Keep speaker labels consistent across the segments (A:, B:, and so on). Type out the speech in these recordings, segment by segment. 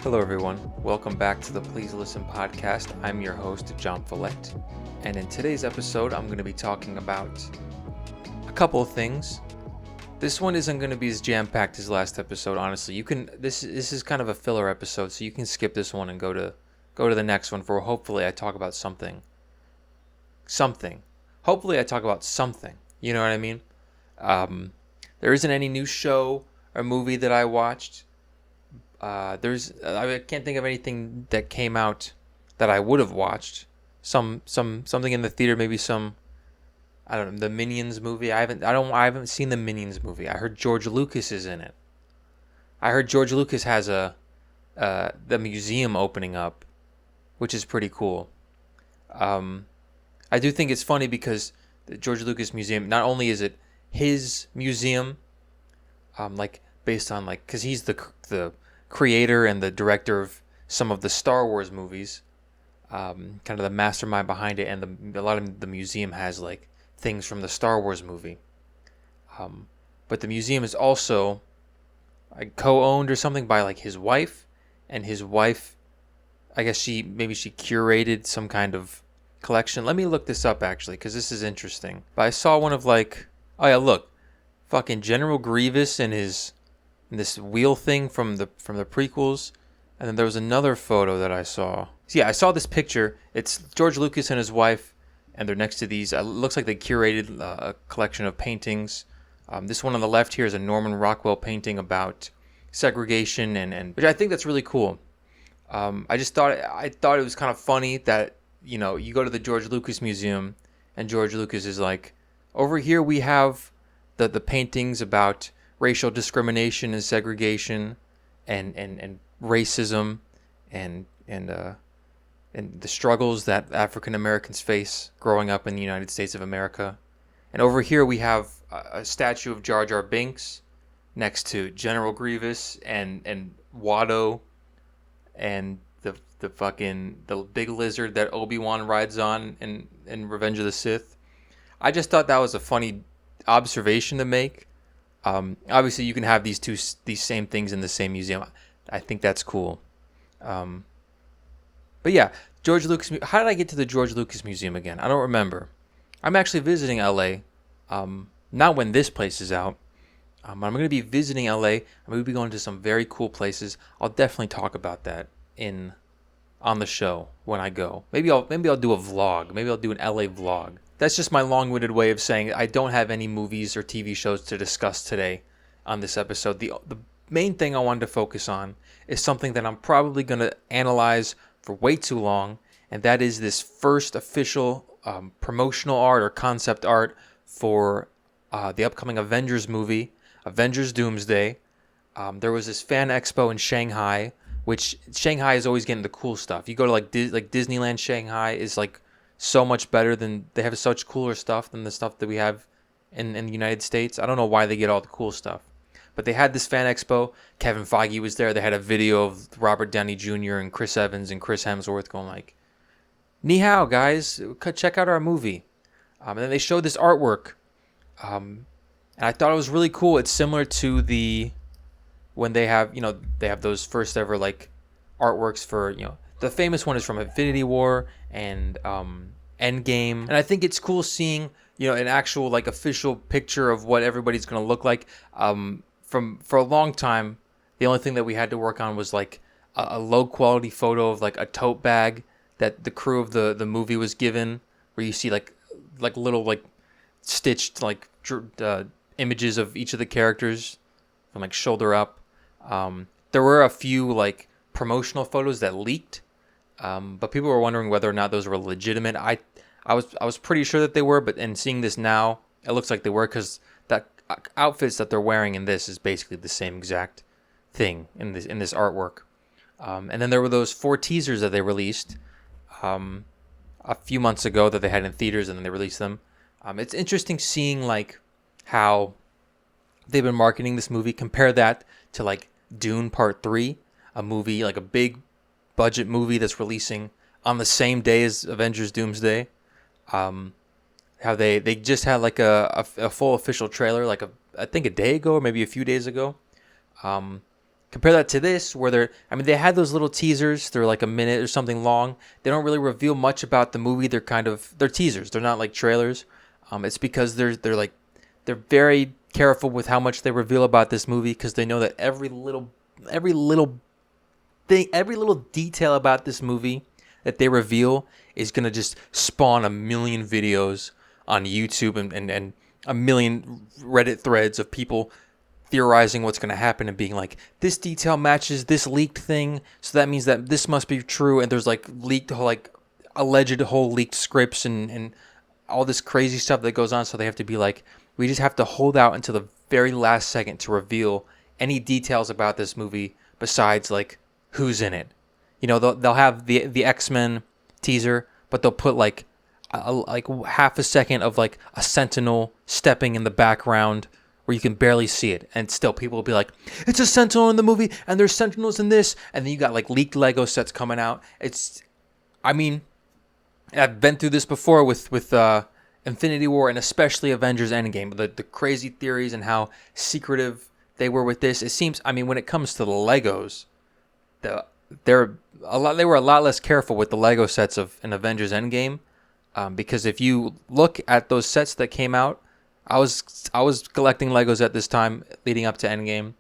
A: Hello, everyone. Welcome back to the Please Listen podcast. I'm your host, John Follett. And in today's episode, I'm going to be talking about a couple of things. This one isn't going to be as jam-packed as last episode, honestly. This is kind of a filler episode, so you can skip this one and go to the next one for hopefully I talk about something. Hopefully I talk about something. You know what I mean? There isn't any new show or movie that I watched. I can't think of anything that came out that I would have watched. Something in the theater, maybe I don't know, the Minions movie. I haven't seen the Minions movie. I heard George Lucas is in it. I heard George Lucas has the museum opening up, which is pretty cool. I do think it's funny because the George Lucas Museum, not only is it his museum, based on because he's the creator and the director of some of the Star Wars movies, kind of the mastermind behind it, and a lot of the museum has things from the Star Wars movie. But the museum is also co-owned or something by his wife, and his wife, I guess she curated some kind of collection. Let me look this up actually, because this is interesting. But I saw one of oh yeah, look, fucking General Grievous and this wheel thing from the prequels, and then there was another photo that I saw. So yeah, I saw this picture. It's George Lucas and his wife, and they're next to these. It looks like they curated a collection of paintings. This one on the left here is a Norman Rockwell painting about segregation, and which I think that's really cool. I thought it was kind of funny that you go to the George Lucas Museum, and George Lucas is over here we have the paintings about racial discrimination and segregation, and racism, and the struggles that African Americans face growing up in the United States of America. And over here we have a statue of Jar Jar Binks next to General Grievous and Watto and the big lizard that Obi-Wan rides on in Revenge of the Sith. I just thought that was a funny observation to make. Obviously, you can have these same things in the same museum. I think that's cool. But yeah, George Lucas. How did I get to the George Lucas Museum again? I don't remember. I'm actually visiting LA. Not when this place is out. I'm going to be visiting LA. I'm going to be going to some very cool places. I'll definitely talk about that on the show when I go. Maybe I'll do a vlog. Maybe I'll do an LA vlog. That's just my long-winded way of saying I don't have any movies or TV shows to discuss today on this episode. The main thing I wanted to focus on is something that I'm probably going to analyze for way too long, and that is this first official promotional art or concept art for the upcoming Avengers movie, Avengers Doomsday. There was this fan expo in Shanghai, which Shanghai is always getting the cool stuff. You go to Disneyland Shanghai is so much better they have such cooler stuff than the stuff that we have in the United States. I don't know why they get all the cool stuff. But they had this fan expo. Kevin Feige was there. They had a video of Robert Downey Jr. and Chris Evans and Chris Hemsworth going "Ni hao, guys. Check out our movie." And then they showed this artwork. And I thought it was really cool. It's similar to when they have, they have those first ever artworks for, the famous one is from Infinity War and Endgame. And I think it's cool seeing, an actual official picture of what everybody's going to look like. For a long time, the only thing that we had to work on was a low quality photo of a tote bag that the crew of the movie was given, where you see little stitched images of each of the characters from shoulder up. There were a few promotional photos that leaked, but people were wondering whether or not those were legitimate. I was pretty sure that they were, but in seeing this now, it looks like they were, because that outfits that they're wearing in this is basically the same exact thing in this artwork. And then there were those 4 teasers that they released a few months ago that they had in theaters, and then they released them. It's interesting seeing how they've been marketing this movie. Compare that to Dune Part 3, a movie a big budget movie that's releasing on the same day as Avengers Doomsday. How they just had a full official trailer I think a day ago or maybe a few days ago. Compare that to this, where they had those little teasers. They're like a minute or something long. They don't really reveal much about the movie. They're teasers. They're not like trailers. It's because they're very careful with how much they reveal about this movie, because they know that every little thing, every little detail about this movie that they reveal is gonna just spawn a million videos on YouTube and a million Reddit threads of people theorizing what's going to happen and being like, this detail matches this leaked thing, so that means that this must be true. And there's like leaked, like alleged whole leaked scripts and all this crazy stuff that goes on. So they have to be like, we just have to hold out until the very last second to reveal any details about this movie besides like who's in it. You know, they'll have the X-Men teaser, but they'll put like half a second of like a Sentinel stepping in the background where you can barely see it, and still people will be like, it's a Sentinel in the movie, and there's Sentinels in this, and then you got like leaked Lego sets coming out. I've been through this before with Infinity War, and especially Avengers Endgame, the crazy theories and how secretive they were with this. It seems, when it comes to the Legos, they were a lot less careful with the Lego sets of an Avengers Endgame, because if you look at those sets that came out, I was collecting Legos at this time leading up to Endgame.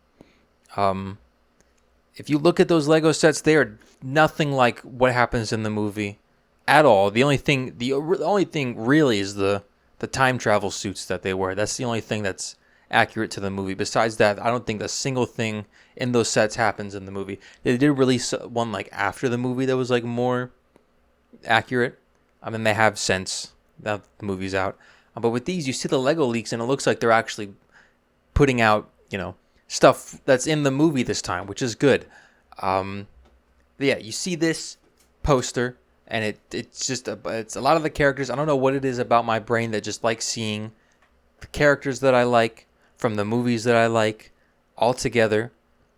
A: If you look at those Lego sets, they are nothing like what happens in the movie at all. The only thing really is the time travel suits that they wear. That's the only thing that's accurate to the movie. Besides that, I don't think a single thing in those sets happens in the movie. They did release one like after the movie that was like more accurate. They have since that the movie's out. But with these, you see the Lego leaks, and it looks like they're actually putting out, stuff that's in the movie this time, which is good. You see this poster, and it's a lot of the characters. I don't know what it is about my brain that just likes seeing the characters that I like from the movies that I like all together.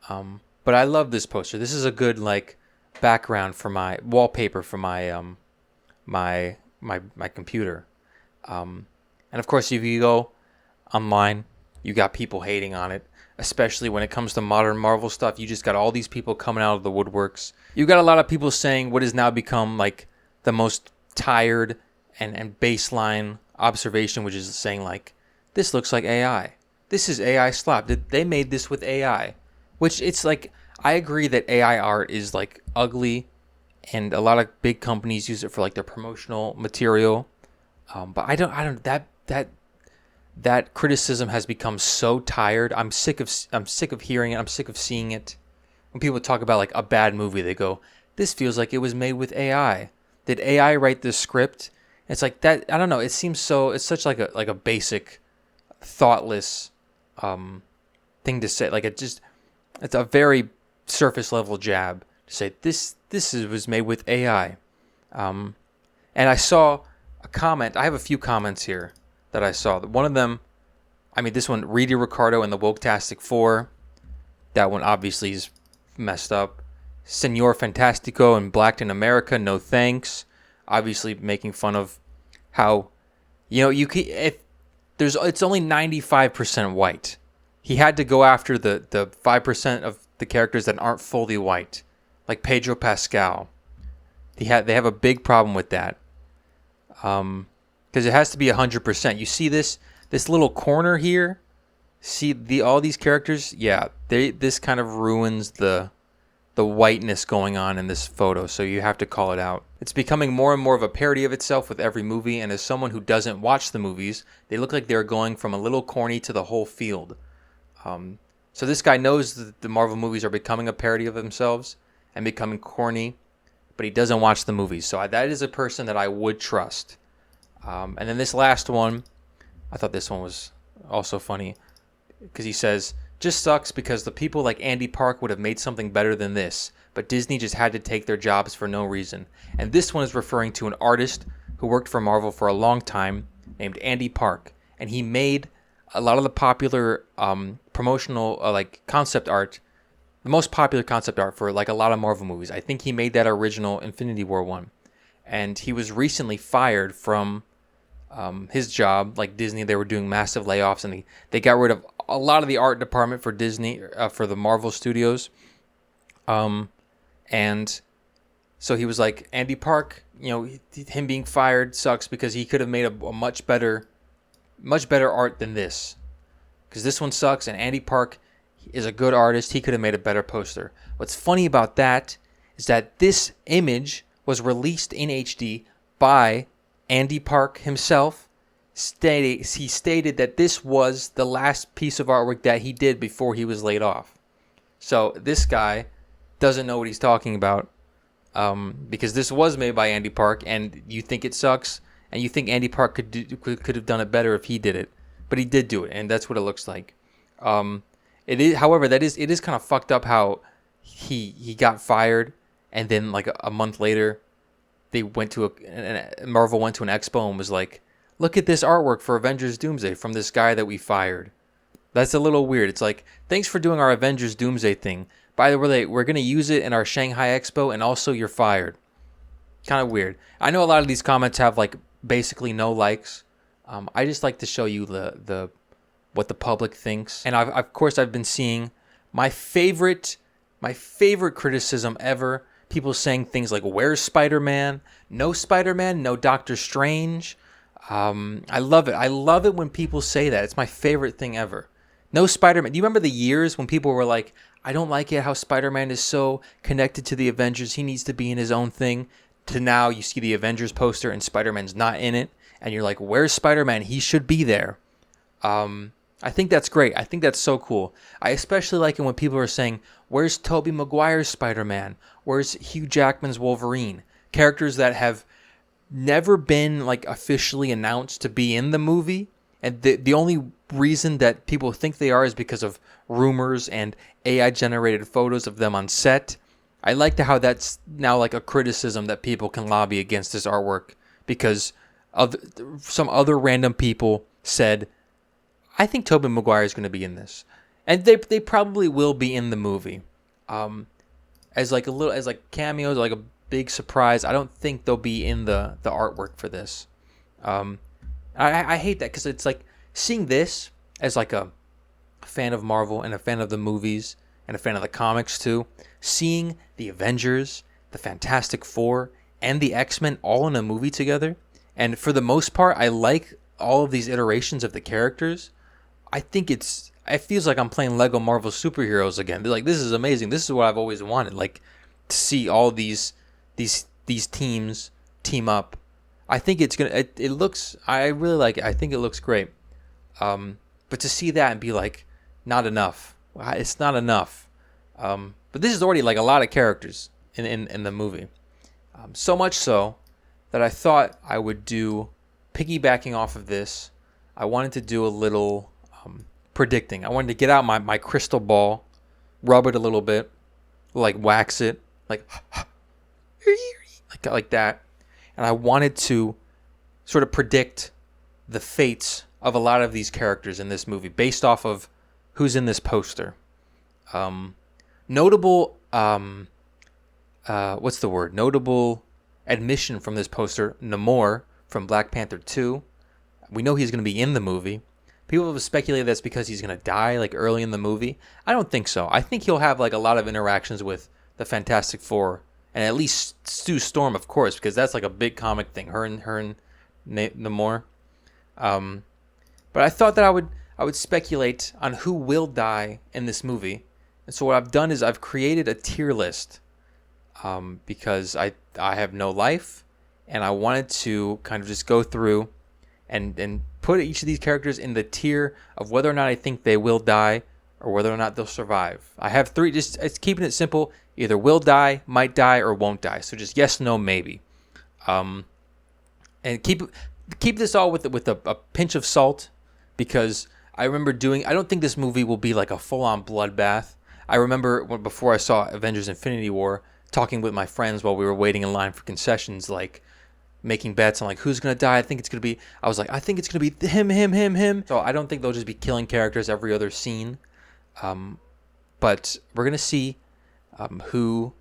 A: But I love this poster. This is a good like background for my wallpaper for my my computer. And of course, if you go online, you got people hating on it, especially when it comes to modern Marvel stuff. You just got all these people coming out of the woodworks. You got a lot of people saying what has now become like the most tired and baseline observation, which is saying like, this looks like AI. This is AI slop. They made this with AI, which it's like, I agree that AI art is like ugly, and a lot of big companies use it for like their promotional material. But I don't that criticism has become so tired. I'm sick of hearing it. I'm sick of seeing it. When people talk about like a bad movie, they go, this feels like it was made with AI. Did AI write this script? It's like that. I don't know. It seems so. It's such like a basic, thoughtless thing to say. Like it's a very surface level jab to say this was made with AI. And I saw a comment. I have a few comments here that I saw. One of them, this one, Reedy Ricardo and the Woketastic 4. That one obviously is messed up. Senor Fantastico and Blacked in America, no thanks. Obviously making fun of how, it's only 95% white. He had to go after the 5% of the characters that aren't fully white, like Pedro Pascal. They have a big problem with that. Because it has to be 100%. You see this little corner here? See all these characters? Yeah, this kind of ruins the whiteness going on in this photo, so you have to call it out. It's becoming more and more of a parody of itself with every movie, and as someone who doesn't watch the movies, they look like they're going from a little corny to the whole field. So this guy knows that the Marvel movies are becoming a parody of themselves and becoming corny, but he doesn't watch the movies. So that is a person that I would trust. And then this last one, I thought this one was also funny, because he says, just sucks because the people like Andy Park would have made something better than this, but Disney just had to take their jobs for no reason. And this one is referring to an artist who worked for Marvel for a long time named Andy Park, and he made a lot of the popular promotional like concept art, the most popular concept art for like a lot of Marvel movies. I think he made that original Infinity War one, and he was recently fired from his job. Like Disney, they were doing massive layoffs, and they got rid of a lot of the art department for Disney, for the Marvel Studios. And so he was like, Andy Park, him being fired sucks because he could have made a much better art than this. Because this one sucks, and Andy Park is a good artist. He could have made a better poster. What's funny about that is that this image was released in HD by Andy Park himself. He stated that this was the last piece of artwork that he did before he was laid off. So this guy doesn't know what he's talking about, because this was made by Andy Park, and you think it sucks, and you think Andy Park could have done it better if he did it, but he did do it, and that's what it looks like. It is, however, it is kind of fucked up how he got fired, and then like a month later, they went to Marvel went to an expo and was like, look at this artwork for Avengers Doomsday from this guy that we fired. That's a little weird. It's like, thanks for doing our Avengers Doomsday thing. By the way, we're going to use it in our Shanghai Expo, and also you're fired. Kind of weird. I know a lot of these comments have like basically no likes. I just like to show you the what the public thinks. And of course I've been seeing my favorite criticism ever. People saying things like, where's Spider-Man? No Spider-Man, no Doctor Strange. I love it. I love it when people say that. It's my favorite thing ever. No Spider-Man. Do you remember the years when people were like, I don't like it how Spider-Man is so connected to the Avengers. He needs to be in his own thing. To now you see the Avengers poster and Spider-Man's not in it. And you're like, where's Spider-Man? He should be there. I think that's great. I think that's so cool. I especially like it when people are saying, where's Tobey Maguire's Spider-Man? Where's Hugh Jackman's Wolverine? Characters that have never been like officially announced to be in the movie. And the only reason that people think they are is because of rumors and AI-generated photos of them on set. I like how that's now like a criticism that people can lobby against this artwork because of some other random people said, I think Tobey Maguire is going to be in this. And they probably will be in the movie. As cameos, like a big surprise. I don't think they'll be in the artwork for this. I hate that because it's like seeing this as like a fan of Marvel and a fan of the movies and a fan of the comics too. Seeing the Avengers, the Fantastic Four, and the X-Men all in a movie together. And for the most part, I like all of these iterations of the characters. I think it feels like I'm playing Lego Marvel superheroes again. They're like, this is amazing. This is what I've always wanted. Like to see all these teams team up. I think it's gonna. It looks. I really like it. I think it looks great. But to see that and be like, not enough. It's not enough. But this is already like a lot of characters in the movie. So much so that I thought I would do, piggybacking off of this, I wanted to do a little predicting. I wanted to get out my crystal ball, rub it a little bit, like wax it, like that. And I wanted to sort of predict the fates of a lot of these characters in this movie based off of who's in this poster. Notable, what's the word? Notable admission from this poster, Namor from Black Panther 2. We know he's going to be in the movie. People have speculated that's because he's going to die like early in the movie. I don't think so. I think he'll have like a lot of interactions with the Fantastic Four and at least Sue Storm, of course, because that's like a big comic thing. Her and Namor. But I thought that I would speculate on who will die in this movie. And so what I've done is I've created a tier list because I have no life, and I wanted to kind of just go through and put each of these characters in the tier of whether or not I think they will die or whether or not they'll survive. I have three, just it's keeping it simple, either will die, might die, or won't die. So just yes, no, maybe. And keep this all with a pinch of salt, because I remember I don't think this movie will be like a full-on bloodbath. I remember before I saw Avengers Infinity War, talking with my friends while we were waiting in line for concessions, like making bets on like who's going to die. I think it's going to be him. So I don't think they'll just be killing characters every other scene. But we're going to see who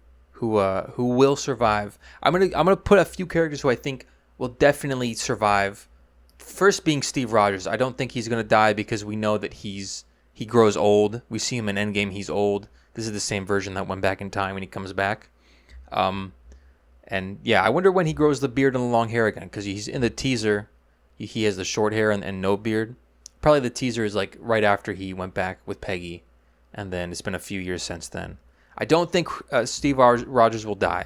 A: will survive. I'm going to put a few characters who I think will definitely survive. First being Steve Rogers. I don't think he's going to die because we know that he's he grows old. We see him in Endgame. He's old. This is the same version that went back in time when he comes back. And yeah, I wonder when he grows the beard and the long hair again, because he's in the teaser. He has the short hair and no beard. Probably the teaser is like right after he went back with Peggy, and then it's been a few years since then. I don't think Steve Rogers will die.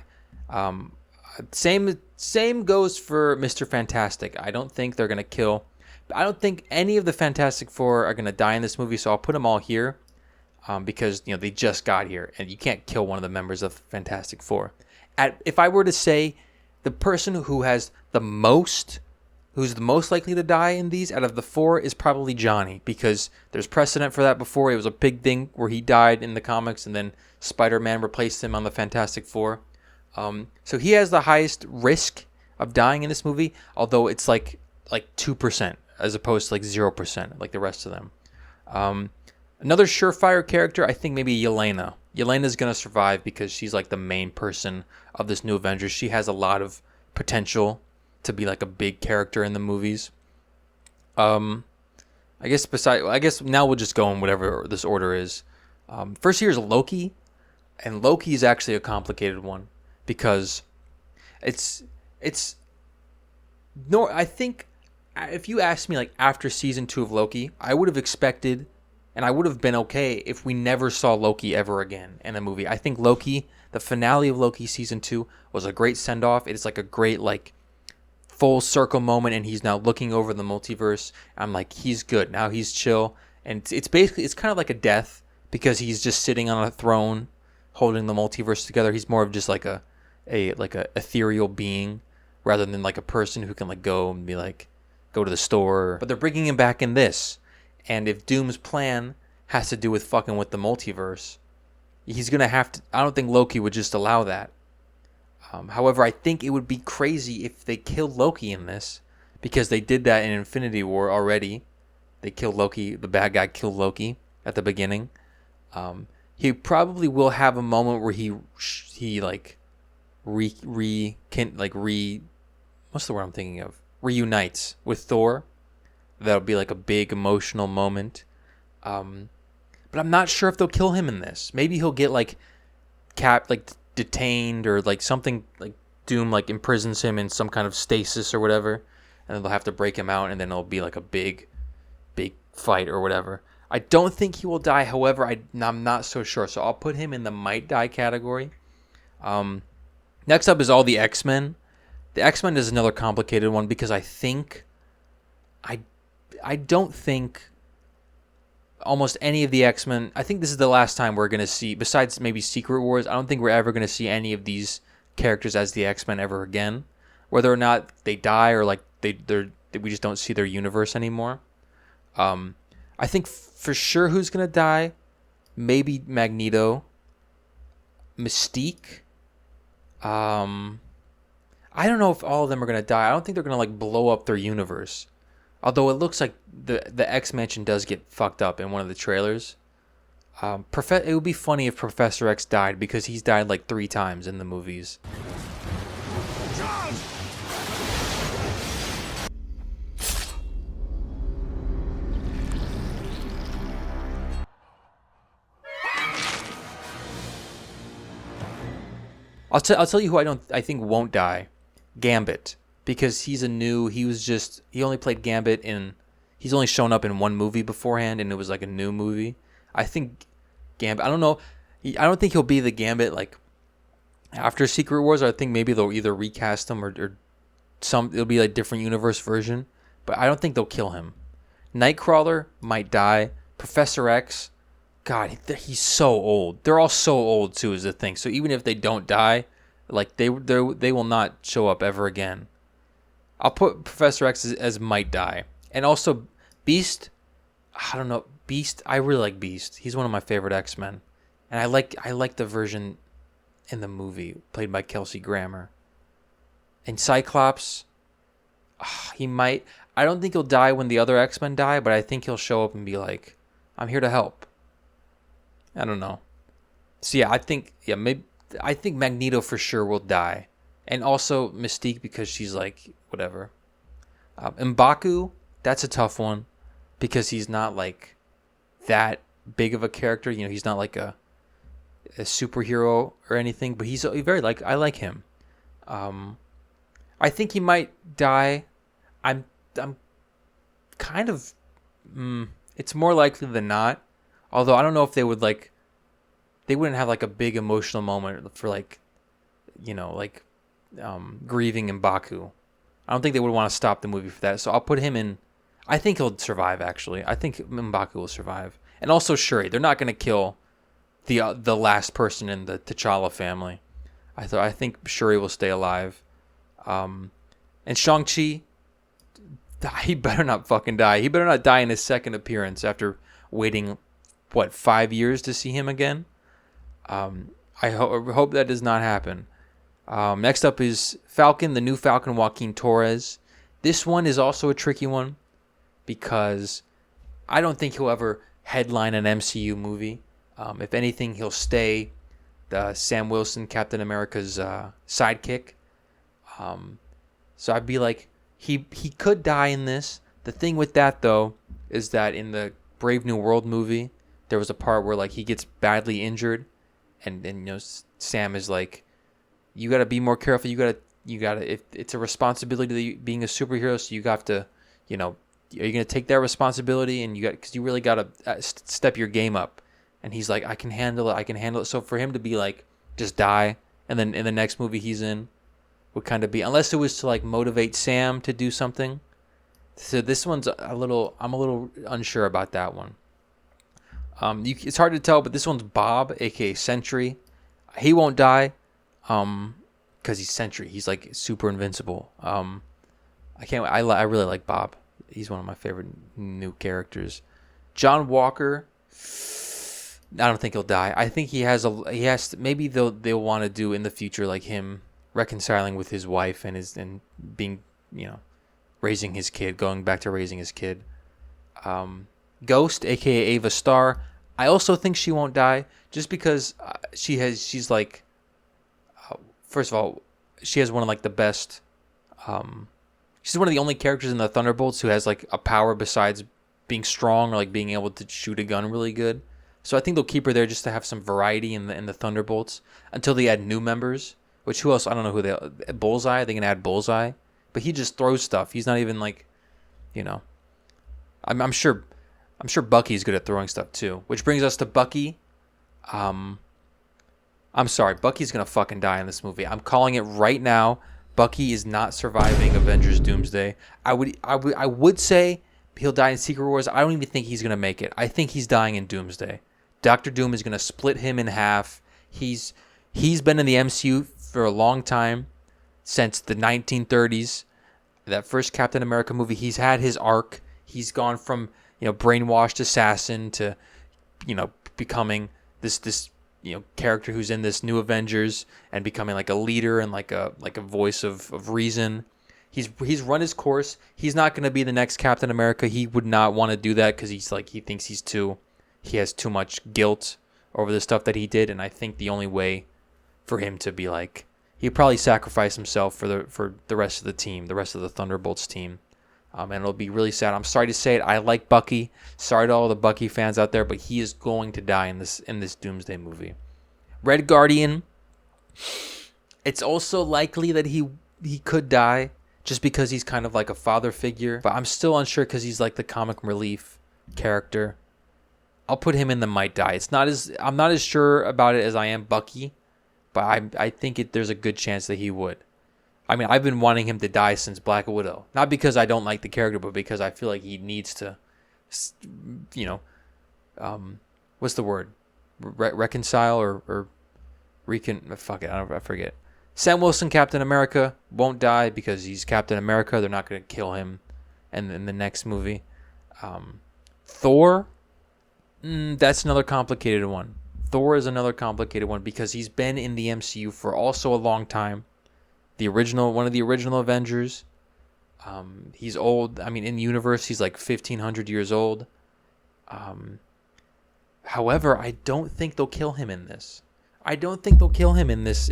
A: Same goes for Mr. Fantastic. I don't think they're gonna kill. I don't think any of the Fantastic Four are gonna die in this movie. So I'll put them all here, because they just got here, and you can't kill one of the members of Fantastic Four. If I were to say the person who's the most likely to die in these out of the four is probably Johnny, because there's precedent for that before. It was a big thing where he died in the comics, and then Spider-Man replaced him on the Fantastic Four. So he has the highest risk of dying in this movie, although it's like 2% as opposed to like 0% like the rest of them. Another surefire character, I think maybe Yelena. Yelena's going to survive because she's like the main person of this new Avengers. She has a lot of potential to be like a big character in the movies. I guess now we'll just go in whatever this order is. First here's Loki, and Loki is actually a complicated one because I think if you asked me like after season 2 of Loki, I would have expected and I would have been okay if we never saw Loki ever again in a movie. I think Loki, the finale of Loki season 2 was a great send-off. It's like a great like full circle moment, and he's now looking over the multiverse. I'm like, he's good. Now he's chill. And it's kind of like a death because he's just sitting on a throne holding the multiverse together. He's more of just like a ethereal being rather than like a person who can like go and be like, go to the store. But they're bringing him back in this. And if Doom's plan has to do with fucking with the multiverse, he's going to have to... I don't think Loki would just allow that. However, I think it would be crazy if they killed Loki in this, because they did that in Infinity War already. They killed Loki. The bad guy killed Loki at the beginning. He probably will have a moment where he like what's the word I'm thinking of? Reunites with Thor. That'll be like a big emotional moment. But I'm not sure if they'll kill him in this. Maybe he'll get like detained, or like something like Doom like imprisons him in some kind of stasis or whatever, and then they'll have to break him out, and then it'll be like a big fight or whatever. I don't think he will die. However, I'm not so sure. So I'll put him in the might die category. Next up is all the X-Men. The X-Men is another complicated one because I don't think almost any of the X-Men... I think this is the last time we're going to see, besides maybe Secret Wars, I don't think we're ever going to see any of these characters as the X-Men ever again. Whether or not they die or like we just don't see their universe anymore. I think for sure who's going to die, maybe Magneto, Mystique. I don't know if all of them are going to die. I don't think they're going to like blow up their universe. Although it looks like the X-Mansion does get fucked up in one of the trailers. It would be funny if Professor X died, because he's died like 3 times in the movies. I'll tell you who I think won't die. Gambit. Because he only played Gambit he's only shown up in one movie beforehand, and it was like a new movie. I think Gambit, I don't know, I don't think he'll be the Gambit like after Secret Wars. I think maybe they'll either recast him or it'll be like a different universe version, but I don't think they'll kill him. Nightcrawler might die. Professor X, God, he's so old. They're all so old too, is the thing. So even if they don't die, like they will not show up ever again. I'll put Professor X as might die. And also Beast, I don't know, Beast, I really like Beast. He's one of my favorite X-Men. And I like the version in the movie played by Kelsey Grammer. And Cyclops, he might, I don't think he'll die when the other X-Men die, but I think he'll show up and be like, I'm here to help. I don't know. So yeah, I think Magneto for sure will die. And also Mystique, because she's like, whatever. M'Baku, that's a tough one, because he's not like that big of a character. You know, he's not like a superhero or anything, but he's very I like him. I think he might die. I'm kind of. It's more likely than not. Although I don't know if they would they wouldn't have like a big emotional moment for grieving M'Baku. I don't think they would want to stop the movie for that. So I'll put him in. I think he'll survive. Actually, I think M'Baku will survive, and also Shuri. They're not going to kill the last person in the T'Challa family. I think Shuri will stay alive. And Shang-Chi, he better not fucking die. He better not die in his second appearance after waiting, 5 years to see him again? I hope that does not happen. Next up is Falcon, the new Falcon, Joaquin Torres. This one is also a tricky one because I don't think he'll ever headline an MCU movie. If anything, he'll stay the Sam Wilson, Captain America's sidekick. So I'd be like, he could die in this. The thing with that, though, is that in the Brave New World movie, there was a part where he gets badly injured, and Sam is like, you got to be more careful. You got to. If it's a responsibility to being a superhero, so you have to, are you going to take that responsibility? And because you really got to step your game up. And he's like, I can handle it. So for him to be like, just die, and then in the next movie he's in, would kind of be, unless it was to motivate Sam to do something. So this one's I'm a little unsure about that one. It's hard to tell, but this one's Bob, aka Sentry. He won't die, because he's Sentry. He's super invincible. I really like Bob. He's one of my favorite new characters. John Walker, I don't think he'll die. I think maybe they'll want to do in the future him reconciling with his wife and being, raising his kid, going back to raising his kid. Ghost, aka Ava Starr, I also think she won't die just because first of all, she has one of the best. She's one of the only characters in the Thunderbolts who has a power besides being strong or being able to shoot a gun really good. So I think they'll keep her there just to have some variety in the Thunderbolts until they add new members. Which who else? I don't know who Bullseye. They can add Bullseye, but he just throws stuff. He's not even I'm sure Bucky's good at throwing stuff too. Which brings us to Bucky. I'm sorry, Bucky's gonna fucking die in this movie. I'm calling it right now. Bucky is not surviving Avengers Doomsday. I would say he'll die in Secret Wars. I don't even think he's gonna make it. I think he's dying in Doomsday. Doctor Doom is gonna split him in half. He's been in the MCU for a long time, since the 1930s. That first Captain America movie, he's had his arc. He's gone from brainwashed assassin to becoming this character who's in this new Avengers and becoming a leader and a voice of reason. He's run his course. He's not going to be the next Captain America. He would not want to do that because he thinks he has too much guilt over the stuff that he did. And I think the only way for him to be he'd probably sacrifice himself for the rest of the team, the rest of the Thunderbolts team. And it'll be really sad. I'm sorry to say it. I like Bucky. Sorry to all the Bucky fans out there, but he is going to die in this Doomsday movie. Red Guardian. It's also likely that he could die just because he's kind of like a father figure. But I'm still unsure because he's the comic relief character. I'll put him in the might die. I'm not as sure about it as I am Bucky, but I think there's a good chance that he would. I mean, I've been wanting him to die since Black Widow. Not because I don't like the character, but because I feel like he needs to, what's the word? Reconcile or fuck it, I forget. Sam Wilson, Captain America, won't die because he's Captain America. They're not going to kill him in the next movie. Thor, that's another complicated one. Thor is another complicated one because he's been in the MCU for also a long time. One of the original Avengers. He's old. I mean, in the universe, he's 1,500 years old. However, I don't think they'll kill him in this. I don't think they'll kill him in this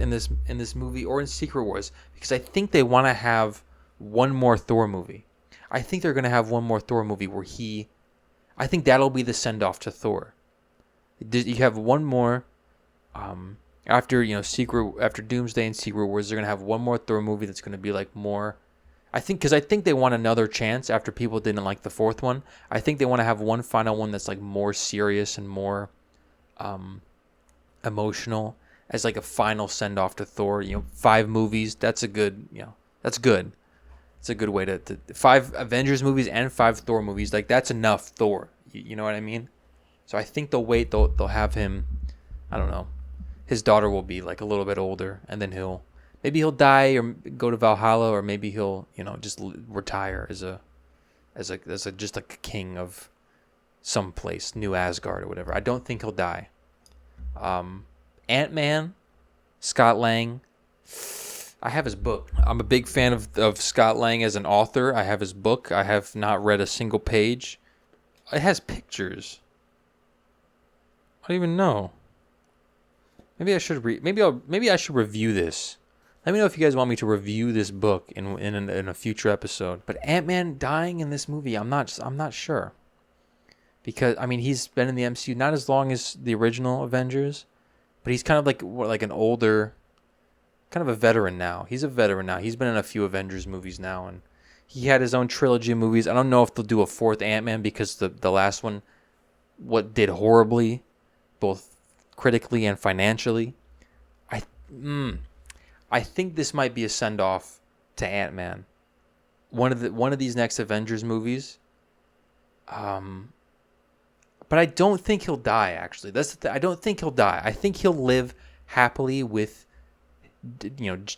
A: movie or in Secret Wars because I think they want to have one more Thor movie. I think they're going to have one more Thor movie where I think that'll be the send off to Thor. You have one more. After after Doomsday and Secret Wars, they're gonna have one more Thor movie that's gonna be like more. I think they want another chance after people didn't like the fourth one. I think they want to have one final one that's like more serious and more emotional as like a final send off to Thor. 5 movies. That's a good. That's good. It's a good way to 5 Avengers movies and 5 Thor movies. Like that's enough Thor. You know what I mean? So I think they'll wait. They'll have him. I don't know. His daughter will be like a little bit older, and then he'll die or go to Valhalla, or maybe he'll just retire as just like a king of some place, New Asgard or whatever. I don't think he'll die. Ant-Man, Scott Lang. I have his book. I'm a big fan of Scott Lang as an author. I have his book. I have not read a single page. It has pictures. I don't even know. Maybe I should Maybe I should review this. Let me know if you guys want me to review this book in a future episode. But Ant-Man dying in this movie, I'm not sure. Because he's been in the MCU not as long as the original Avengers, but he's kind of like an older, kind of a veteran now. He's a veteran now. He's been in a few Avengers movies now, and he had his own trilogy of movies. I don't know if they'll do a 4th Ant-Man because the last one did horribly, both critically and financially. I think this might be a send off to Ant-Man. One of these next Avengers movies. But I don't think he'll die. Actually, I don't think he'll die. I think he'll live happily with,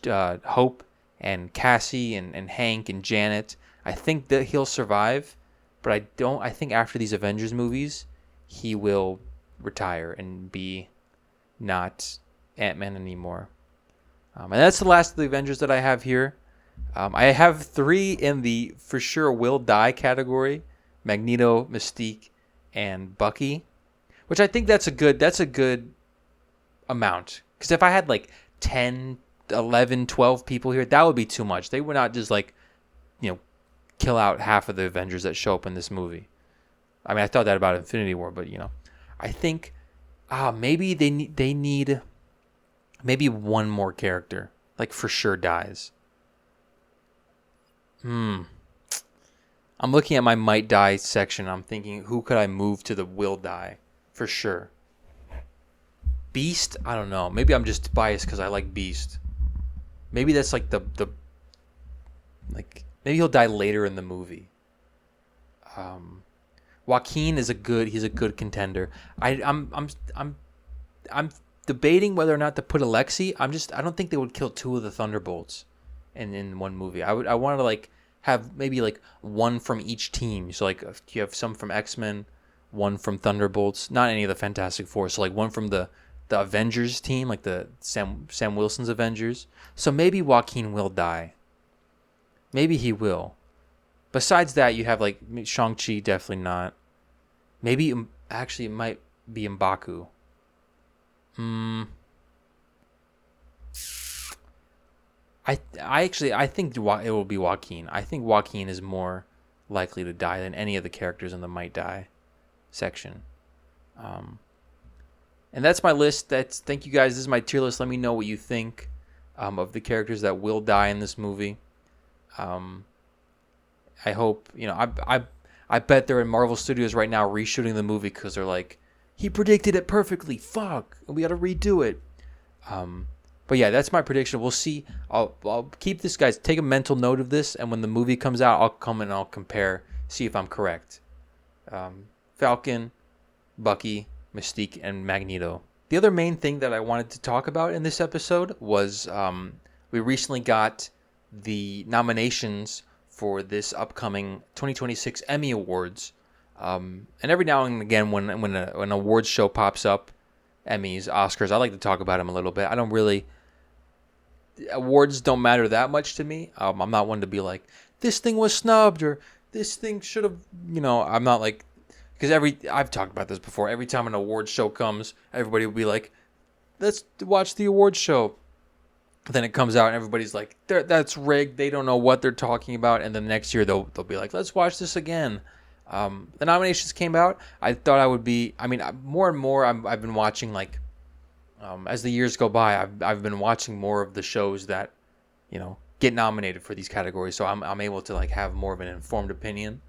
A: Hope and Cassie and Hank and Janet. I think that he'll survive, but I think after these Avengers movies, he will retire and be not Ant-Man anymore. And that's the last of the Avengers that I have here. I have 3 in the for sure will die category: Magneto, Mystique, and Bucky, which I think that's a good amount. Because if I had like 10, 11, 12 people here, that would be too much. They would not just kill out half of the Avengers that show up in this movie. I thought that about Infinity War, but I think maybe they need maybe one more character like for sure dies. I'm looking at my might die section. I'm thinking, who could I move to the will die for sure? Beast? I don't know. Maybe I'm just biased because I like Beast. Maybe that's like maybe he'll die later in the movie. Joaquin is he's a good contender. I'm debating whether or not to put Alexei. I don't think they would kill 2 of the Thunderbolts in one movie. I want to have maybe one from each team. So you have some from X-Men, one from Thunderbolts, not any of the Fantastic Four. So one from the Avengers team, like the Sam Wilson's Avengers. So maybe Joaquin will die. Maybe he will. Besides that, you have Shang-Chi, definitely not. Maybe actually it might be M'Baku. I think it will be Joaquin. I think Joaquin is more likely to die than any of the characters in the might die section. And that's my list. Thank you guys. This is my tier list. Let me know what you think of the characters that will die in this movie. I hope I bet they're in Marvel Studios right now reshooting the movie because they're like, he predicted it perfectly. Fuck, we got to redo it. But yeah, that's my prediction. We'll see. I'll keep this, guys. Take a mental note of this, and when the movie comes out, I'll come and I'll compare, see if I'm correct. Falcon, Bucky, Mystique, and Magneto. The other main thing that I wanted to talk about in this episode was we recently got the nominations for this upcoming 2026 Emmy Awards. And every now and again, when an awards show pops up, Emmys, Oscars, I like to talk about them a little bit. I don't really... Awards don't matter that much to me. I'm not one to be like, this thing was snubbed, or this thing should have... I'm not like... Because I've talked about this before. Every time an awards show comes, everybody will be like, let's watch the awards show. Then it comes out and everybody's like, that's rigged. They don't know what they're talking about. And then next year they'll be like, let's watch this again. The nominations came out. I thought I would be. I mean, more and more, I've been watching like as the years go by. I've been watching more of the shows that get nominated for these categories, so I'm able to like have more of an informed opinion.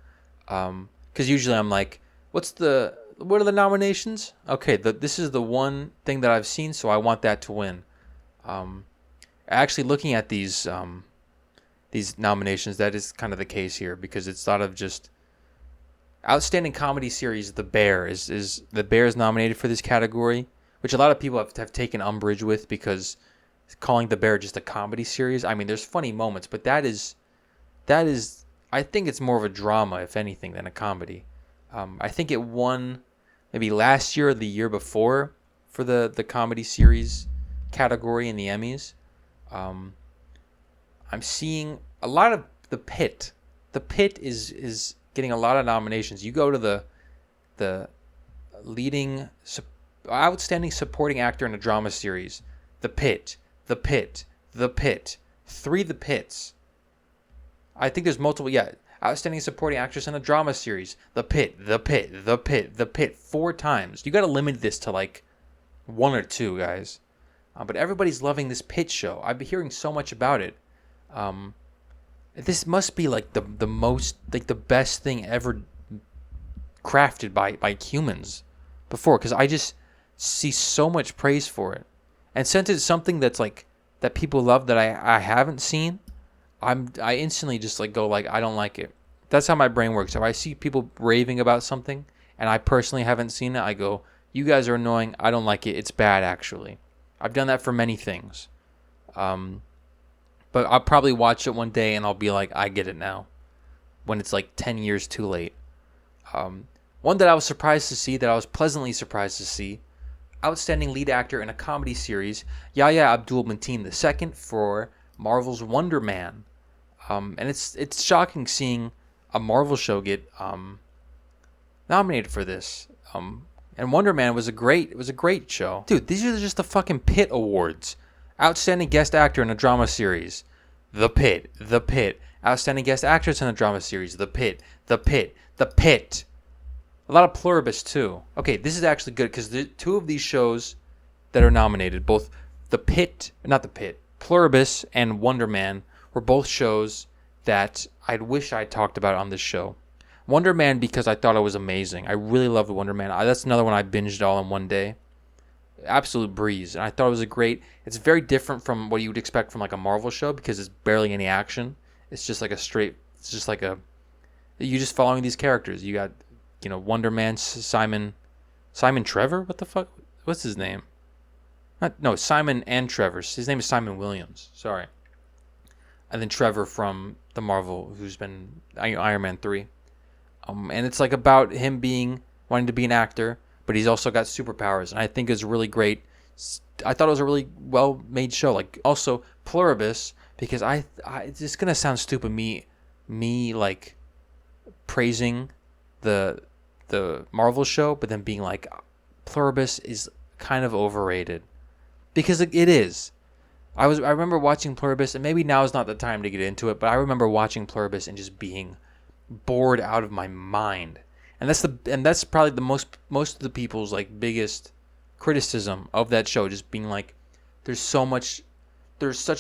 A: Because usually I'm like, what are the nominations? Okay, this is the one thing that I've seen, so I want that to win. Actually, looking at these nominations, that is kind of the case here, because it's sort of just outstanding comedy series. The Bear is nominated for this category, which a lot of people have taken umbrage with, because calling The Bear just a comedy series. I mean, there's funny moments, but that is I think it's more of a drama, if anything, than a comedy. I think it won maybe last year or the year before for the comedy series category in the Emmys. I'm seeing a lot of The Pit. The Pit is getting a lot of nominations. You go to the leading outstanding supporting actor in a drama series. The Pit. 3 The Pits. I think there's multiple. Yeah, outstanding supporting actress in a drama series. The Pit. 4 times. You got to limit this to like 1 or 2, guys. But everybody's loving this Pit show. I've been hearing so much about it. This must be like the most, like the best thing ever crafted by humans before, because I just see so much praise for it. And since it's something that's like that people love that I haven't seen, I instantly just like go like, I don't like it. That's how my brain works. If I see people raving about something and I personally haven't seen it, I go, you guys are annoying. I don't like it. It's bad, actually. I've done that for many things. But I'll probably watch it one day and I'll be like, I get it now, when it's like 10 years too late. One that I was surprised to see, that I was pleasantly surprised to see, outstanding lead actor in a comedy series, Yahya Abdul-Mateen II for Marvel's Wonder Man. And it's shocking seeing a Marvel show get nominated for this. And Wonder Man was a great show. Dude, these are just the fucking Pit Awards. Outstanding guest actor in a drama series, The Pit. Outstanding guest actress in a drama series, The Pit. A lot of Pluribus too. Okay, this is actually good, because the 2 of these shows that are nominated, both Pluribus and Wonder Man, were both shows that I'd wish I talked about on this show. Wonder Man, because I thought it was amazing. I really loved Wonder Man. That's another one I binged all in one day. Absolute breeze. And I thought it was it's very different from what you would expect from like a Marvel show, because it's barely any action. It's just like you're just following these characters. You got, Wonder Man, Simon Trevor? What the fuck? What's his name? Simon and Trevor. His name is Simon Williams. Sorry. And then Trevor from the Marvel, who's been Iron Man 3. And it's like about him wanting to be an actor, but he's also got superpowers. And I think it's really great. I thought it was a really well-made show. Like, also Pluribus, because it's just gonna sound stupid, me like praising the Marvel show, but then being like, Pluribus is kind of overrated, because it is. I remember watching Pluribus, and maybe now is not the time to get into it, but I remember watching Pluribus and just being bored out of my mind. And that's probably the most of the people's like biggest criticism of that show, just being like, there's such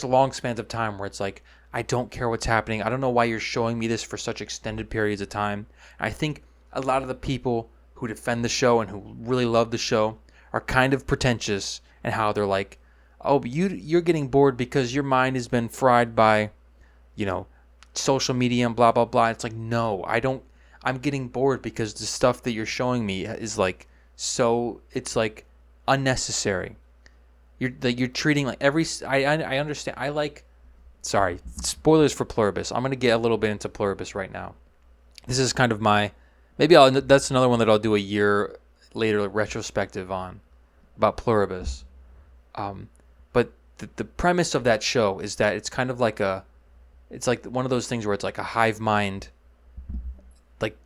A: long spans of time where it's like, I don't care what's happening. I don't know why you're showing me this for such extended periods of time. I think a lot of the people who defend the show and who really love the show are kind of pretentious, and how they're like, oh, but you're getting bored because your mind has been fried by, social media and blah, blah, blah. It's like, no, I don't. I'm getting bored because the stuff that you're showing me is like, so it's like unnecessary. You're treating like I understand. Sorry, spoilers for Pluribus. I'm going to get a little bit into Pluribus right now. This is kind of that's another one that I'll do a year later retrospective on, about Pluribus. But the premise of that show is that it's kind of like it's like one of those things where it's like a hive mind, like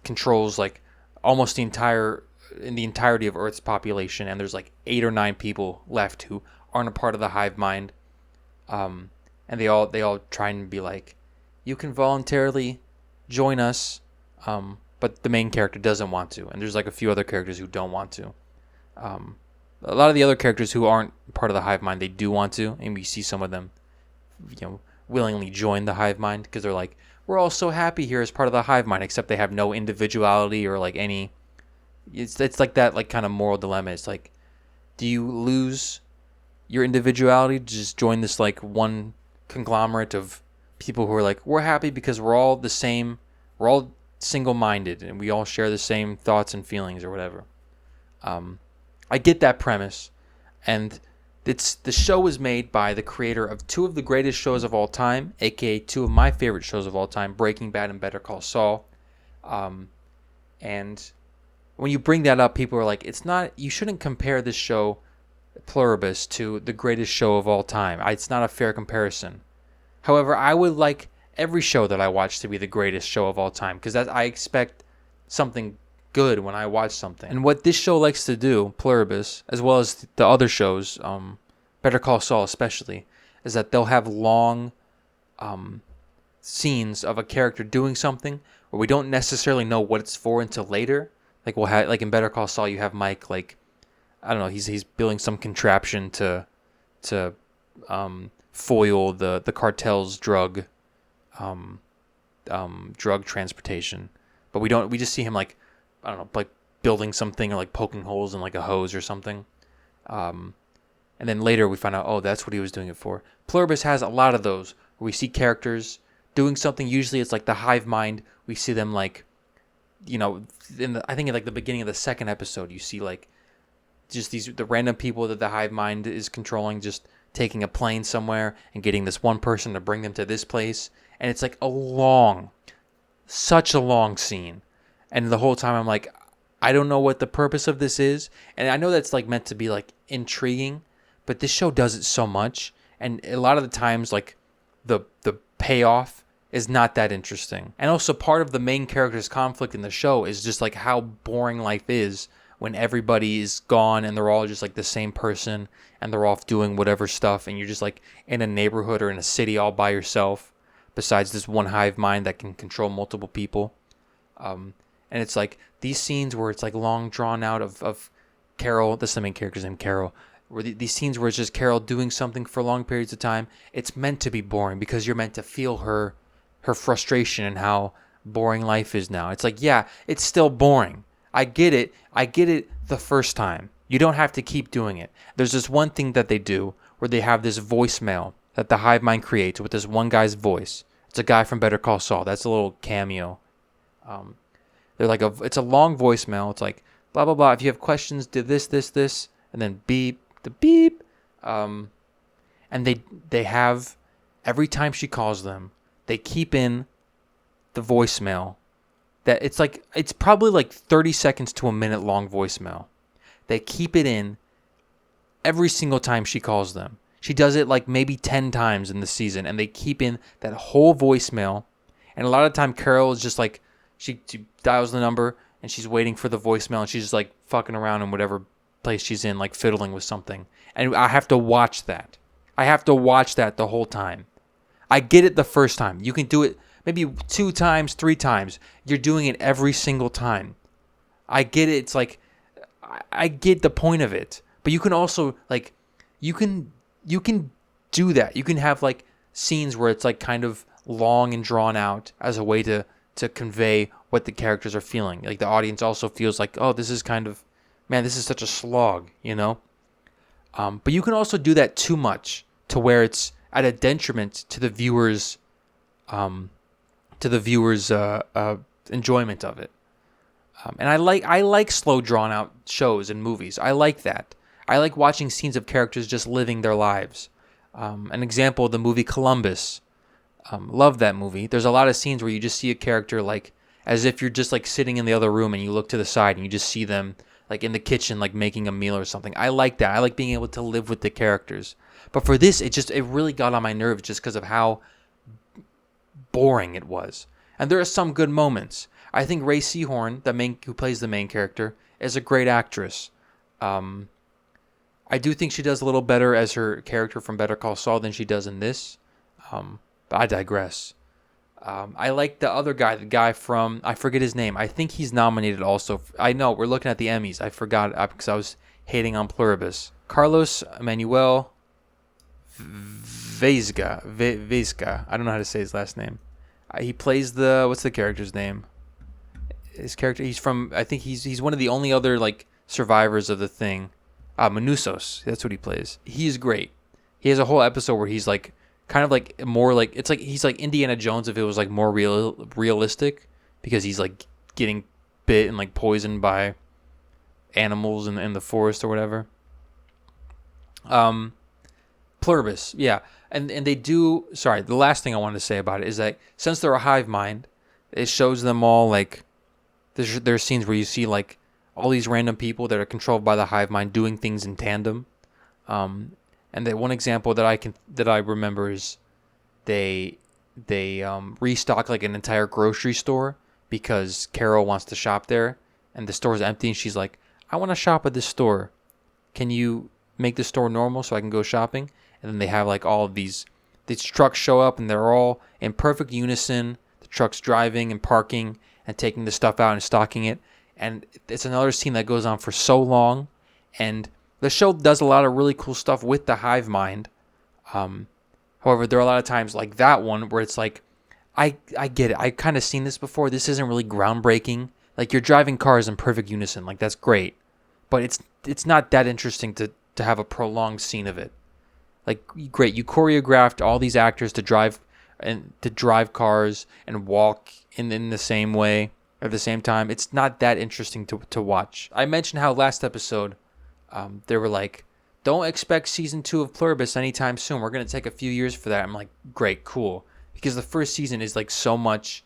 A: controls like almost the entirety of Earth's population, and there's like 8 or 9 people left who aren't a part of the hive mind, and they all try and be like, you can voluntarily join us, but the main character doesn't want to, and there's like a few other characters who don't want to. A lot of the other characters who aren't part of the hive mind, they do want to, and we see some of them, willingly join the hive mind because they're like, we're all so happy here as part of the hive mind, except they have no individuality or like any. It's like that like kind of moral dilemma. It's like, do you lose your individuality to just join this like one conglomerate of people who are like, we're happy because we're all the same, we're all single-minded and we all share the same thoughts and feelings or whatever. I get that premise, and the show was made by the creator of two of the greatest shows of all time, aka two of my favorite shows of all time, Breaking Bad and Better Call Saul. And when you bring that up, people are like, you shouldn't compare this show, Pluribus, to the greatest show of all time. It's not a fair comparison. However, I would like every show that I watch to be the greatest show of all time, because I expect something good when I watch something. And what this show likes to do, Pluribus, as well as the other shows, Better Call Saul especially, is that they'll have long scenes of a character doing something where we don't necessarily know what it's for until later. Like we'll have, like in Better Call Saul, you have Mike, like, I don't know, he's building some contraption to foil the cartel's drug transportation, but we just see him like, I don't know, like building something or like poking holes in like a hose or something, and then later we find out, oh, that's what he was doing it for. Pluribus has a lot of those where we see characters doing something. Usually it's like the hive mind. We see them like, I think in like the beginning of the second episode, you see like just the random people that the hive mind is controlling, just taking a plane somewhere and getting this one person to bring them to this place. And it's like such a long scene. And the whole time I'm like, I don't know what the purpose of this is. And I know that's like meant to be like intriguing, but this show does it so much. And a lot of the times, like the payoff is not that interesting. And also part of the main character's conflict in the show is just like how boring life is when everybody is gone and they're all just like the same person and they're off doing whatever stuff, and you're just like in a neighborhood or in a city all by yourself, besides this one hive mind that can control multiple people. And it's like these scenes where it's like long drawn out of Carol, that's the main character's name, Carol, where these scenes where it's just Carol doing something for long periods of time, it's meant to be boring because you're meant to feel her frustration and how boring life is now. It's like, yeah, it's still boring. I get it the first time. You don't have to keep doing it. There's this one thing that they do where they have this voicemail that the hive mind creates with this one guy's voice. It's a guy from Better Call Saul. That's a little cameo. They're like it's a long voicemail. It's like blah blah blah. If you have questions, do this, and then beep the beep. And they have, every time she calls them, they keep in the voicemail. That it's probably like 30 seconds to a minute long voicemail. They keep it in every single time she calls them. She does it like maybe 10 times in the season, and they keep in that whole voicemail. And a lot of the time, Carol is just like, she dials the number and she's waiting for the voicemail, and she's just like fucking around in whatever place she's in, like fiddling with something. And I have to watch that. I have to watch that the whole time. I get it the first time. You can do it maybe 2 times, 3 times. You're doing it every single time. I get it. It's like, I get the point of it. But you can also like, you can do that. You can have like scenes where it's like kind of long and drawn out as a way to convey what the characters are feeling. Like the audience also feels like, oh, this is kind of, man, this is such a slog, But you can also do that too much to where it's at a detriment to the viewers' enjoyment of it. And I like slow drawn out shows and movies. I like that. I like watching scenes of characters just living their lives. An example, the movie Columbus. Love that movie. There's a lot of scenes where you just see a character like as if you're just like sitting in the other room and you look to the side and you just see them like in the kitchen, like making a meal or something. I like that. I like being able to live with the characters. But for this, it really got on my nerves just because of how boring it was. And there are some good moments. I think Ray Seahorn, who plays the main character, is a great actress. I do think she does a little better as her character from Better Call Saul than she does in this. But I digress. I like the other guy, the guy from, I forget his name. I think he's nominated also. I know, we're looking at the Emmys. I forgot because I was hating on Pluribus. Carlos Manuel Vezga. I don't know how to say his last name. He plays what's the character's name? His character, he's from, I think he's one of the only other like survivors of the thing. Manusos, that's what he plays. He's great. He has a whole episode where he's like, kind of like more like, it's like he's like Indiana Jones if it was like more realistic, because he's like getting bit and like poisoned by animals in the forest or whatever. Pluribus, yeah. And they do, sorry, the last thing I wanted to say about it is that since they're a hive mind, it shows them all like, there's scenes where you see like all these random people that are controlled by the hive mind doing things in tandem. And the one example that I remember is they restock like an entire grocery store because Carol wants to shop there, and the store's empty, and she's like, I want to shop at this store. Can you make the store normal so I can go shopping? And then they have like all of these trucks show up, and they're all in perfect unison. The trucks driving and parking and taking the stuff out and stocking it. And it's another scene that goes on for so long. And the show does a lot of really cool stuff with the hive mind. However, there are a lot of times like that one where it's like, I get it. I've kind of seen this before. This isn't really groundbreaking. Like, you're driving cars in perfect unison. Like, that's great. But it's not that interesting to have a prolonged scene of it. Like, great. You choreographed all these actors to drive cars and walk in the same way at the same time. It's not that interesting to watch. I mentioned how last episode they were like, don't expect season 2 of Pluribus anytime soon. We're going to take a few years for that. I'm like, great, cool. Because the first season is like so much.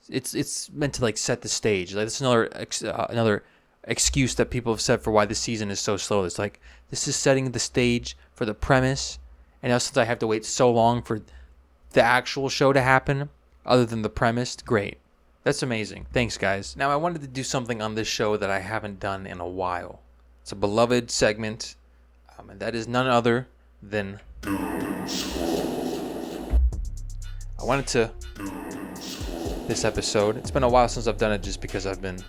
A: It's meant to like set the stage. Like, that's another excuse that people have said for why this season is so slow. It's like, this is setting the stage for the premise. And now since I have to wait so long for the actual show to happen, other than the premise, great. That's amazing. Thanks, guys. Now, I wanted to do something on this show that I haven't done in a while. It's a beloved segment, and that is none other than I wanted to this episode. It's been a while since I've done it just because I've been,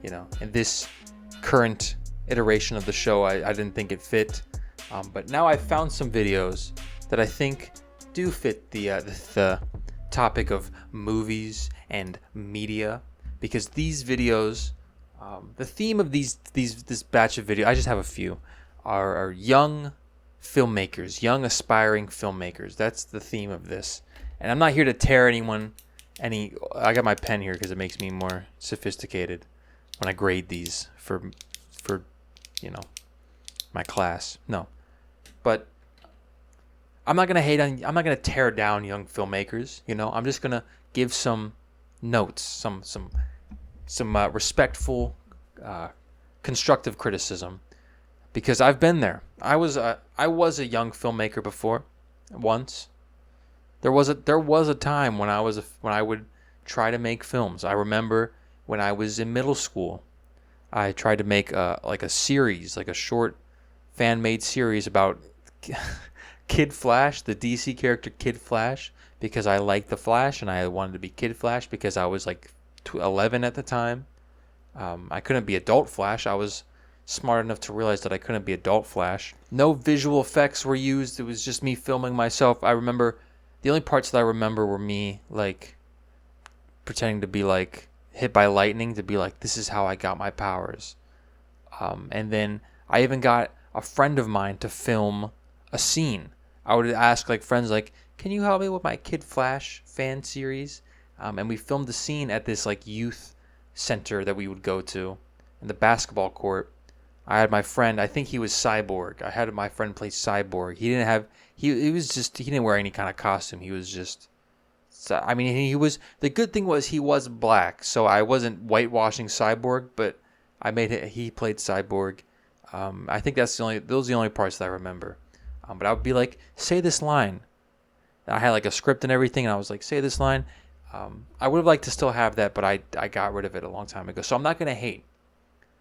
A: in this current iteration of the show, I didn't think it fit. But now I've found some videos that I think do fit the topic of movies and media, because these videos, the theme of this batch of videos, I just have a few, are young filmmakers, young aspiring filmmakers. That's the theme of this. And I'm not here to tear anyone I got my pen here because it makes me more sophisticated when I grade these for my class. No. But I'm not going to tear down young filmmakers, I'm just going to give some notes, some respectful, constructive criticism, because I've been there. I was a young filmmaker before, once. There was a time when I would try to make films. I remember when I was in middle school, I tried to make a series, like a short fan-made series about Kid Flash, the DC character Kid Flash, because I liked the Flash and I wanted to be Kid Flash because I was like 11 at the time. I couldn't be Adult Flash. I was smart enough to realize that I couldn't be Adult Flash. No visual effects were used. It was just me filming myself. I remember the only parts that I remember were me like pretending to be like hit by lightning, to be like, this is how I got my powers. And then I even got a friend of mine to film a scene. I would ask like friends like, can you help me with my Kid Flash fan series? And we filmed the scene at this like youth center that we would go to in the basketball court. I had my friend, I think he was Cyborg. I had my friend play Cyborg. He didn't wear any kind of costume. He was just, the good thing was he was black, so I wasn't whitewashing Cyborg, but he played Cyborg. I think those are the only parts that I remember. But I would be like, say this line. And I had like a script and everything, and I was like, say this line. I would have liked to still have that, but I got rid of it a long time ago. So I'm not going to hate,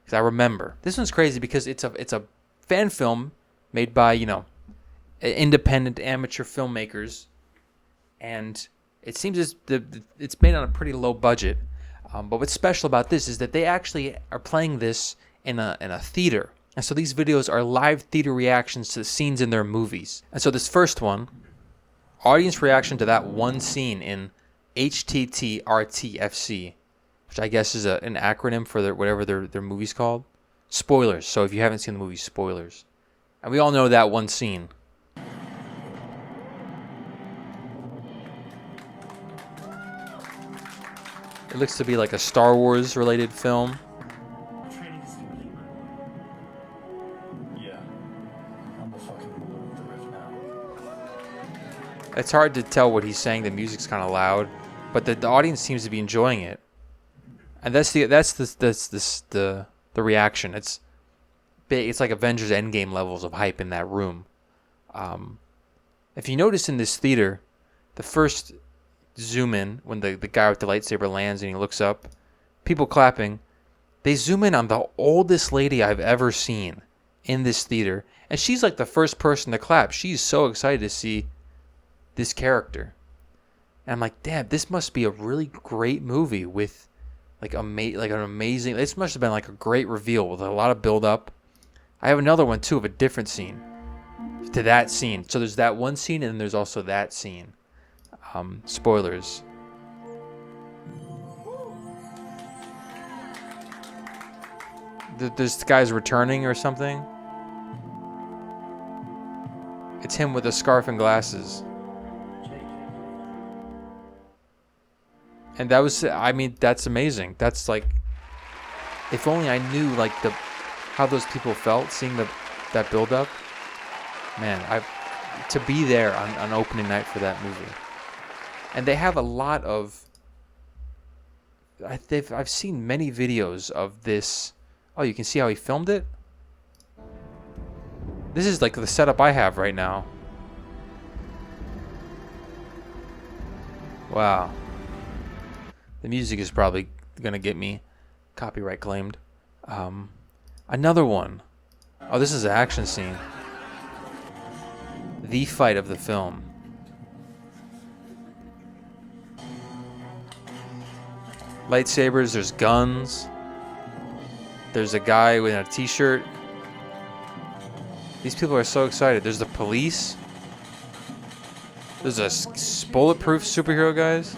A: because I remember. This one's crazy because it's a fan film made by, independent amateur filmmakers. And It seems it's made on a pretty low budget. But what's special about this is that they actually are playing this in a theater. And so these videos are live theater reactions to the scenes in their movies. And so this first one, audience reaction to that one scene in HTTRTFC, which I guess is an acronym for whatever their movie's called. Spoilers. So if you haven't seen the movie, spoilers. And we all know that one scene. It looks to be like a Star Wars related film. It's hard to tell what he's saying. The music's kind of loud, but the audience seems to be enjoying it. And that's the reaction. It's like Avengers Endgame levels of hype in that room. If you notice in this theater, the first zoom in when the guy with the lightsaber lands and he looks up, people clapping. They zoom in on the oldest lady I've ever seen in this theater, and she's like the first person to clap. She's so excited to see this character. And I'm like, damn, this must be a really great movie with like an amazing. This must have been like a great reveal with a lot of build up. I have another one too of a different scene to that scene. So there's that one scene and then there's also that scene. Spoilers. This guy's returning or something. It's him with a scarf and glasses. And that was, I mean, that's amazing. That's like, if only I knew like how those people felt seeing that build up. Man, to be there on opening night for that movie. And they have a lot of, I've seen many videos of this. Oh, you can see how he filmed it? This is like the setup I have right now. Wow. The music is probably going to get me copyright claimed. Another one. Oh, this is an action scene. The fight of the film. Lightsabers, there's guns. There's a guy with a t-shirt. These people are so excited. There's the police. There's a bulletproof superhero guys.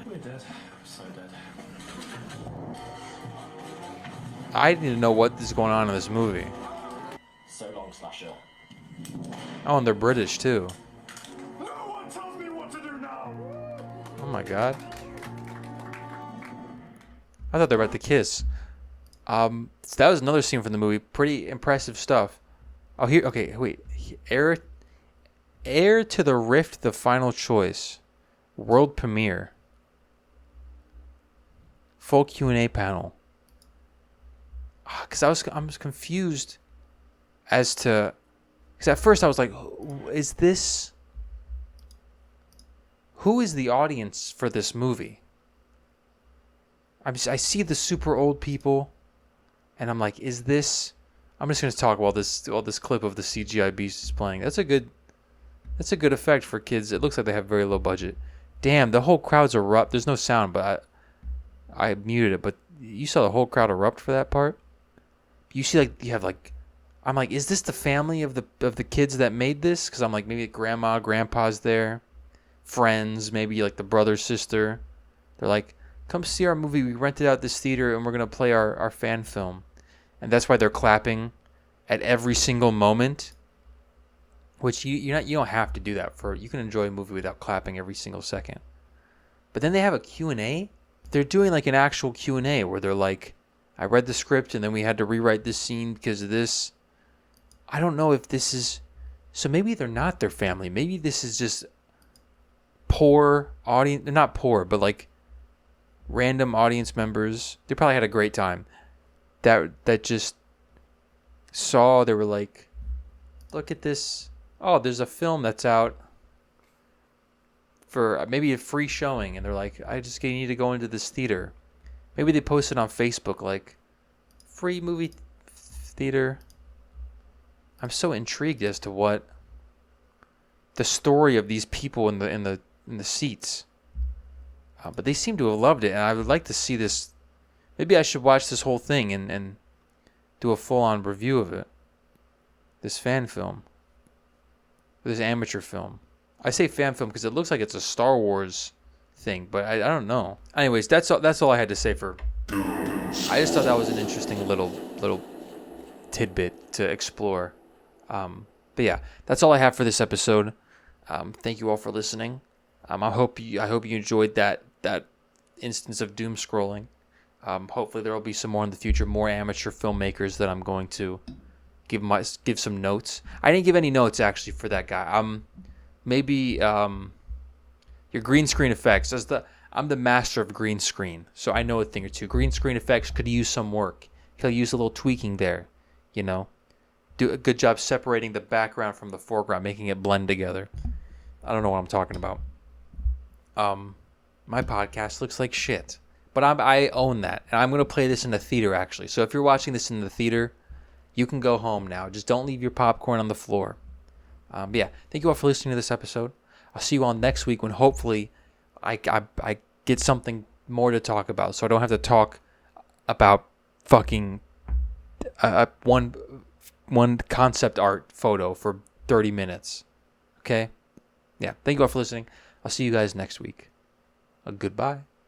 B: We're dead. So dead.
A: I need to know what is going on in this movie.
B: So long, Slasher.
A: Oh, and they're British too.
B: No one tells me what to do now.
A: Oh my god. I thought they were about to kiss. So that was another scene from the movie. Pretty impressive stuff. Oh, here. Okay, wait. Heir to the Rift, the final choice. World premiere. Full Q&A panel. Because I was confused as to. Because at first I was like, is this? Who is the audience for this movie? I see the super old people, and I'm like, is this? I'm just gonna talk while this clip of the CGI beast is playing. That's a good effect for kids. It looks like they have very low budget. Damn, the whole crowd's erupt. There's no sound, but I muted it. But you saw the whole crowd erupt for that part. You see, like you have like, I'm like, is this the family of the kids that made this? Because I'm like, maybe grandma, grandpa's there, friends, maybe like the brother, sister. They're like, come see our movie. We rented out this theater and we're going to play our fan film. And that's why they're clapping at every single moment. Which you don't have to do that. You can enjoy a movie without clapping every single second. But then they have a Q&A. They're doing like an actual Q&A where they're like, I read the script and then we had to rewrite this scene because of this. I don't know if this is... So maybe they're not their family. Maybe this is just poor audience. They're not poor, but like random audience members. They probably had a great time. That just saw, they were like, look at this. Oh, there's a film that's out for maybe a free showing. And they're like, I just need to go into this theater. Maybe they posted on Facebook like, free movie theater. I'm so intrigued as to what the story of these people in the seats. But they seem to have loved it, and I would like to see this. Maybe I should watch this whole thing and do a full-on review of it. This fan film. This amateur film. I say fan film because it looks like it's a Star Wars thing, but I don't know. Anyways, that's all I had to say for. I just thought that was an interesting little tidbit to explore. But yeah, that's all I have for this episode. Thank you all for listening. I hope you enjoyed that instance of doom scrolling. Hopefully there will be some more in the future, more amateur filmmakers that I'm going to give some notes. I didn't give any notes actually for that guy. Maybe your green screen effects. I'm the master of green screen, so I know a thing or two. Green screen effects could use some work. He'll use a little tweaking there, Do a good job separating the background from the foreground, making it blend together. I don't know what I'm talking about. My podcast looks like shit, but I own that, and I'm gonna play this in the theater actually. So if you're watching this in the theater, you can go home now. Just don't leave your popcorn on the floor. But yeah, thank you all for listening to this episode. I'll see you all next week when hopefully I get something more to talk about, so I don't have to talk about fucking one concept art photo for 30 minutes. Okay? Yeah, thank you all for listening. I'll see you guys next week. Goodbye.